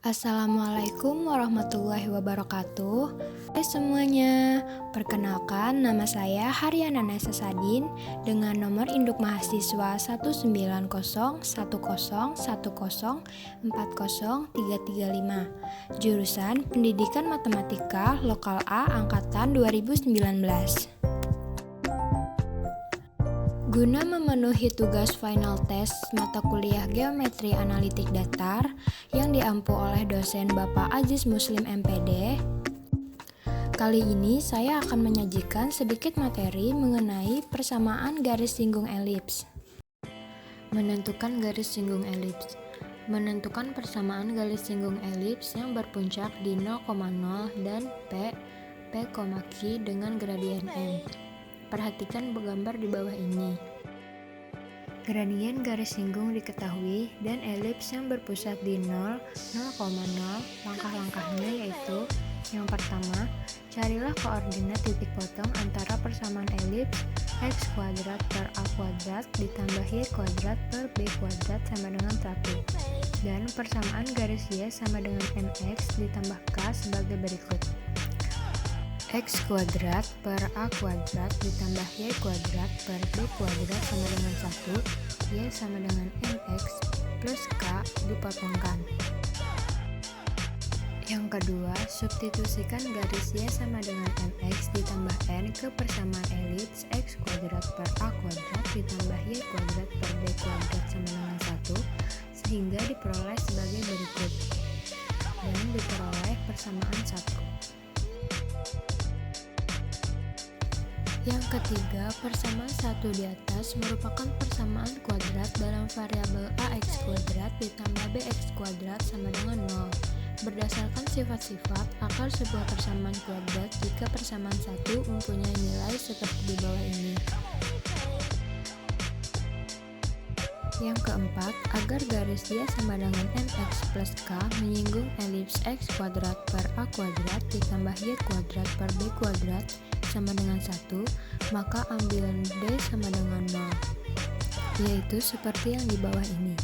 Assalamualaikum warahmatullahi wabarakatuh. Hai semuanya, perkenalkan nama saya Haryana Nesa Sadin dengan nomor induk mahasiswa 1901010403335, jurusan Pendidikan Matematika Lokal A Angkatan 2019. Guna memenuhi tugas final test mata kuliah Geometri Analitik Datar yang diampu oleh dosen Bapak Aziz Muslim MPD, kali ini saya akan menyajikan sedikit materi mengenai persamaan garis singgung elips. Menentukan garis singgung elips. Menentukan persamaan garis singgung elips yang berpuncak di 0,0 dan P, Q dengan gradien M. Perhatikan gambar di bawah ini. Gradien garis singgung diketahui dan elips yang berpusat di 0, 0,0. Langkah-langkahnya yaitu: yang pertama, carilah koordinat titik potong antara persamaan elips x kuadrat per a kuadrat ditambah y kuadrat per b kuadrat sama dengan 1, dan persamaan garis y sama dengan mx ditambah k sebagai berikut: x kuadrat per a kuadrat ditambah y kuadrat per b kuadrat sama dengan 1, y sama dengan mx plus k dipotongkan. Yang kedua, substitusikan garis y sama dengan mx ditambah n ke persamaan elips x kuadrat per a kuadrat ditambah y kuadrat per b kuadrat sama dengan 1, sehingga diperoleh sebagai berikut, dan diperoleh persamaan 1. Yang ketiga, persamaan 1 di atas merupakan persamaan kuadrat dalam variabel ax kuadrat ditambah bx kuadrat sama dengan 0. Berdasarkan sifat-sifat akar sebuah persamaan kuadrat jika persamaan 1 mempunyai nilai seperti di bawah ini. Yang keempat, agar garis y sama dengan mx plus k menyinggung elips x kuadrat per a kuadrat ditambah y kuadrat per b kuadrat sama dengan 1, maka ambilan d sama dengan 0, yaitu seperti yang di bawah ini.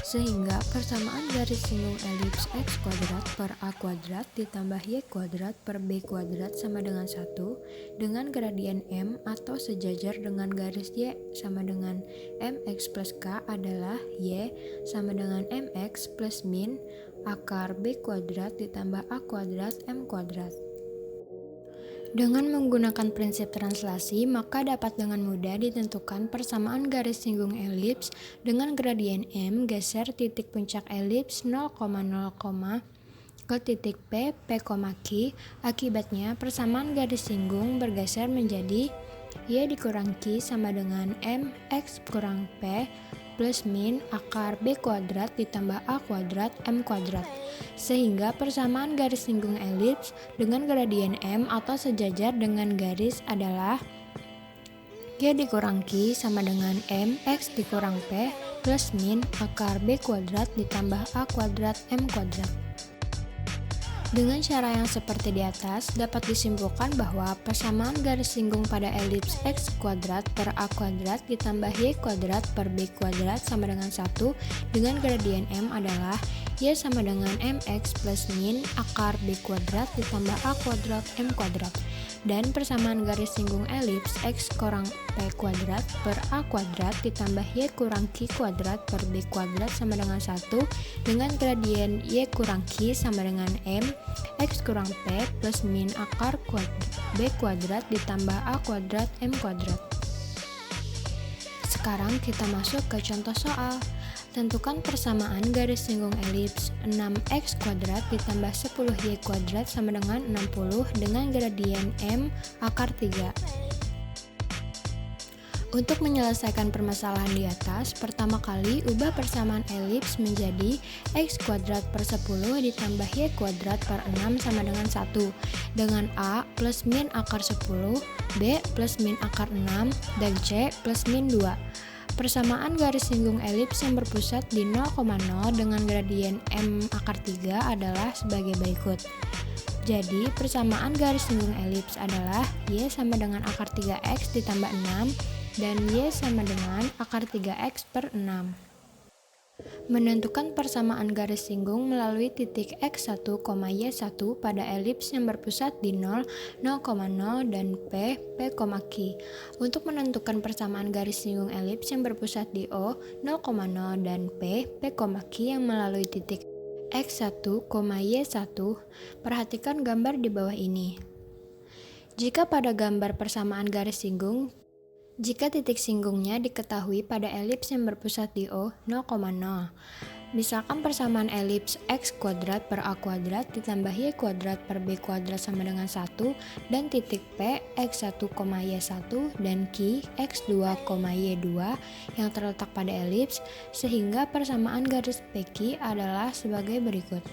Sehingga persamaan garis singgung elips x kuadrat per a kuadrat ditambah y kuadrat per b kuadrat sama dengan 1 dengan gradien m atau sejajar dengan garis y sama dengan mx plus k adalah y sama dengan mx plus min akar b kuadrat ditambah a kuadrat m kuadrat. Dengan menggunakan prinsip translasi, maka dapat dengan mudah ditentukan persamaan garis singgung elips dengan gradien M geser titik puncak elips 0,0, ke titik P, Q. Akibatnya, persamaan garis singgung bergeser menjadi Y dikurang Q sama dengan M X kurang P plus min akar B kuadrat ditambah A kuadrat M kuadrat. Sehingga persamaan garis singgung elips dengan gradien M atau sejajar dengan garis adalah Y dikurang Q sama dengan M X dikurang P plus min akar B kuadrat ditambah A kuadrat M kuadrat. Dengan cara yang seperti di atas, dapat disimpulkan bahwa persamaan garis singgung pada elips x kuadrat per a kuadrat ditambah y kuadrat per b kuadrat sama dengan 1 dengan gradien M adalah y sama dengan mx plus min akar b kuadrat ditambah a kuadrat m kuadrat. Dan persamaan garis singgung elips x kurang p kuadrat per a kuadrat ditambah y kurang q kuadrat per b kuadrat sama dengan 1 dengan gradien y kurang q sama dengan m x kurang p plus min akar b kuadrat ditambah a kuadrat m kuadrat. Sekarang kita masuk ke contoh soal. Tentukan persamaan garis singgung elips 6x kuadrat ditambah 10y kuadrat sama dengan 60 dengan gradien M akar 3. Untuk menyelesaikan permasalahan di atas, pertama kali ubah persamaan elips menjadi x kuadrat per 10 ditambah y kuadrat per 6 sama dengan 1 dengan A plus min akar 10, B plus min akar 6, dan C plus min 2. Persamaan garis singgung elips yang berpusat di 0,0 dengan gradien M akar 3 adalah sebagai berikut. Jadi, persamaan garis singgung elips adalah Y sama dengan akar 3x ditambah 6 dan Y sama dengan akar 3x per 6. Menentukan persamaan garis singgung melalui titik X1, Y1 pada elips yang berpusat di 0, 0,0 dan P, Q. Untuk menentukan persamaan garis singgung elips yang berpusat di O, 0,0 dan P, Q yang melalui titik X1, Y1, perhatikan gambar di bawah ini. Jika pada gambar persamaan garis singgung, jika titik singgungnya diketahui pada elips yang berpusat di O, 0,0. Misalkan persamaan elips X kuadrat per A kuadrat ditambah Y kuadrat per B kuadrat sama dengan 1 dan titik P, X1, Y1 dan Q, X2, Y2 yang terletak pada elips, sehingga persamaan garis PQ adalah sebagai berikut.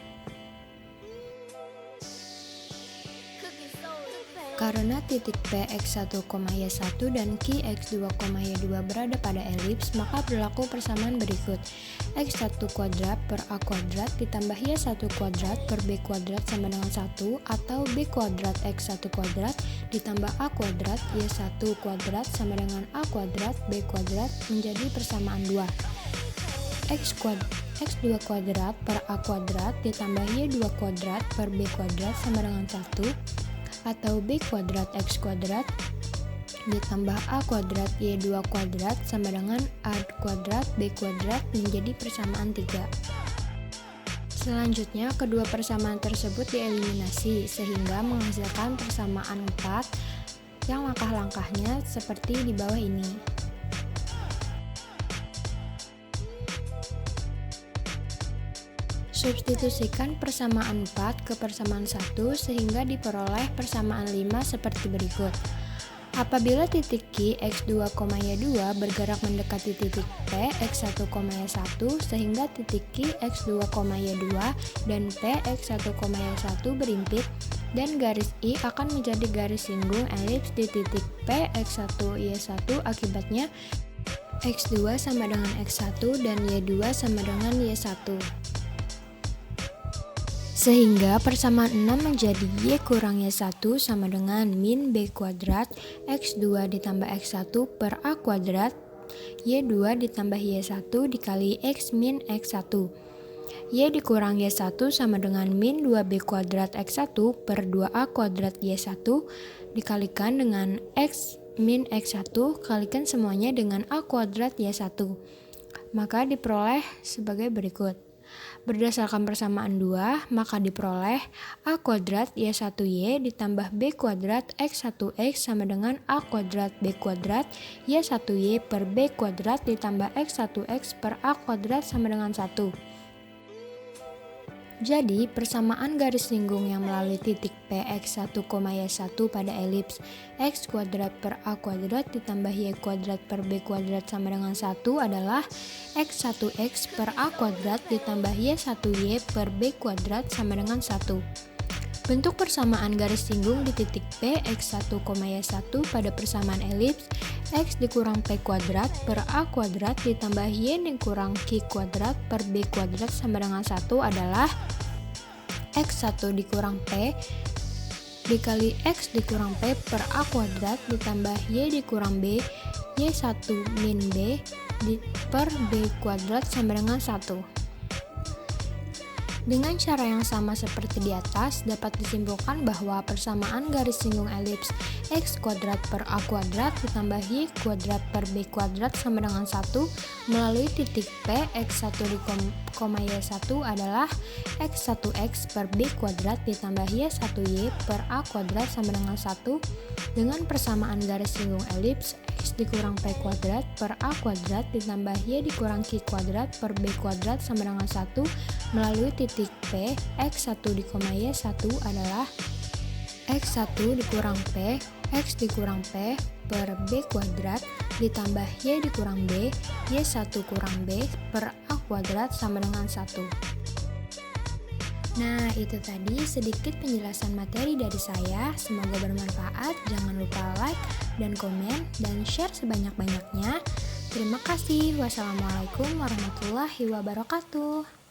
Karena titik P, X1, Y1 dan Q, X2, Y2 berada pada elips, maka berlaku persamaan berikut. X1 kuadrat per A kuadrat ditambah Y1 kuadrat per B kuadrat sama dengan 1 atau B kuadrat X1 kuadrat ditambah A kuadrat Y1 kuadrat sama dengan A kuadrat B kuadrat menjadi persamaan 2. X2 kuadrat per A kuadrat ditambah Y2 kuadrat per B kuadrat sama dengan 1 atau B kuadrat X kuadrat ditambah A kuadrat Y2 kuadrat sama dengan A kuadrat B kuadrat menjadi persamaan 3. Selanjutnya, kedua persamaan tersebut dieliminasi sehingga menghasilkan persamaan 4 yang langkah-langkahnya seperti di bawah ini. Substitusikan persamaan 4 ke persamaan 1 sehingga diperoleh persamaan 5 seperti berikut. Apabila titik Q, X2, Y2 bergerak mendekati titik P, X1, Y1 sehingga titik Q, X2, Y2 dan P, X1, Y1 berimpit dan garis I akan menjadi garis singgung elips di titik P, X1, Y1 akibatnya X2 sama dengan X1 dan Y2 sama dengan Y1. Sehingga persamaan 6 menjadi Y kurang Y1 sama dengan min B kuadrat X2 ditambah X1 per A kuadrat Y2 ditambah Y1 dikali X min X1. Y dikurang Y1 sama dengan min 2B kuadrat X1 per 2A kuadrat Y1 dikalikan dengan X min X1 kalikan semuanya dengan A kuadrat Y1. Maka diperoleh sebagai berikut. Berdasarkan persamaan 2, maka diperoleh A kuadrat Y1Y ditambah B kuadrat X1X sama dengan A kuadrat B kuadrat Y1Y per B kuadrat ditambah X1X per A kuadrat sama dengan 1. Jadi, persamaan garis singgung yang melalui titik P, X1, Y1 pada elips X kuadrat per A kuadrat ditambah Y kuadrat per B kuadrat sama dengan 1 adalah X1X per A kuadrat ditambah Y1Y per B kuadrat sama dengan 1. Bentuk persamaan garis singgung di titik P, X1, Y1 pada persamaan elips X dikurang P kuadrat per A kuadrat ditambah Y dikurang Q kuadrat per B kuadrat sama dengan 1 adalah X1 dikurang P dikali X dikurang P per A kuadrat ditambah Y dikurang B Y1 min B per B kuadrat sama dengan 1. Dengan cara yang sama seperti di atas, dapat disimpulkan bahwa persamaan garis singgung elips X kuadrat per A kuadrat ditambah Y kuadrat per B kuadrat sama dengan 1 melalui titik P, X1 Y1 adalah X1X per B kuadrat ditambah Y1Y per A kuadrat sama dengan 1 dengan persamaan garis singgung elips X dikurang P kuadrat per A kuadrat ditambah Y dikurang Q kuadrat per B kuadrat sama dengan 1 melalui titik P, X1 Y1 adalah X1 dikurang P, X dikurang P per B kuadrat ditambah Y dikurang B, Y1 kurang B per A kuadrat sama dengan 1. Nah, itu tadi sedikit penjelasan materi dari saya. Semoga bermanfaat. Jangan lupa like dan komen dan share sebanyak-banyaknya. Terima kasih. Wassalamualaikum warahmatullahi wabarakatuh.